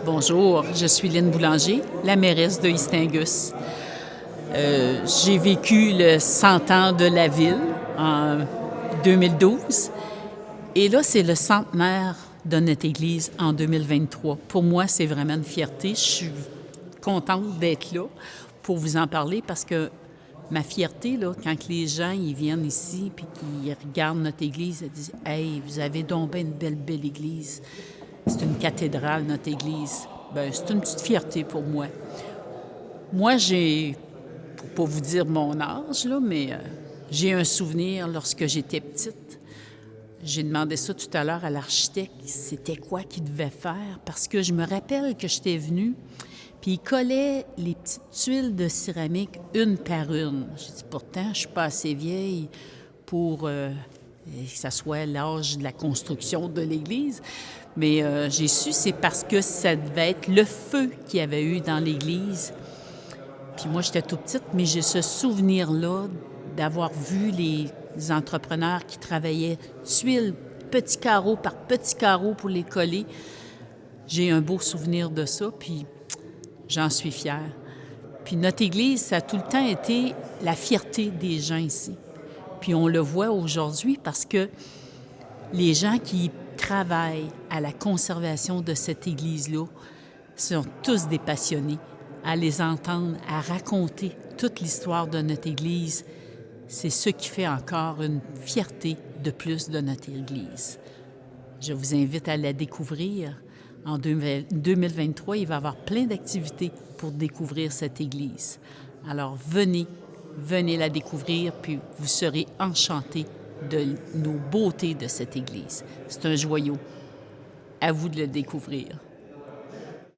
Bonjour, je suis Lynne Boulanger, la mairesse de Istingus. J'ai vécu le 100 ans de la ville en 2012 et là, c'est le centenaire de notre église en 2023. Pour moi, c'est vraiment une fierté. Je suis contente d'être là pour vous en parler parce que ma fierté, là, quand les gens ils viennent ici et qu'ils regardent notre église, ils disent « Hey, vous avez donc bien une belle église. C'est une cathédrale, notre église. » Bien, c'est une petite fierté pour moi. Moi, pour pas vous dire mon âge, là, mais j'ai un souvenir lorsque j'étais petite. J'ai demandé ça tout à l'heure à l'architecte, c'était quoi qu'il devait faire, parce que je me rappelle que j'étais venue, puis il collait les petites tuiles de céramique une par une. J'ai dit, pourtant, je suis pas assez vieille pour que ça soit l'âge de la construction de l'église. Mais j'ai su, c'est parce que ça devait être le feu qu'il y avait eu dans l'église. Puis moi, j'étais toute petite, mais j'ai ce souvenir-là d'avoir vu les entrepreneurs qui travaillaient tuiles, petit carreau par petit carreau pour les coller. J'ai un beau souvenir de ça, puis j'en suis fière. Puis notre Église, ça a tout le temps été la fierté des gens ici. Puis on le voit aujourd'hui parce que les gens qui travaillent à la conservation de cette Église-là sont tous des passionnés. À les entendre, à raconter toute l'histoire de notre Église, c'est ce qui fait encore une fierté de plus de notre Église. Je vous invite à la découvrir. En 2023, il va y avoir plein d'activités pour découvrir cette Église. Alors venez la découvrir, puis vous serez enchantés de nos beautés de cette Église. C'est un joyau. À vous de le découvrir.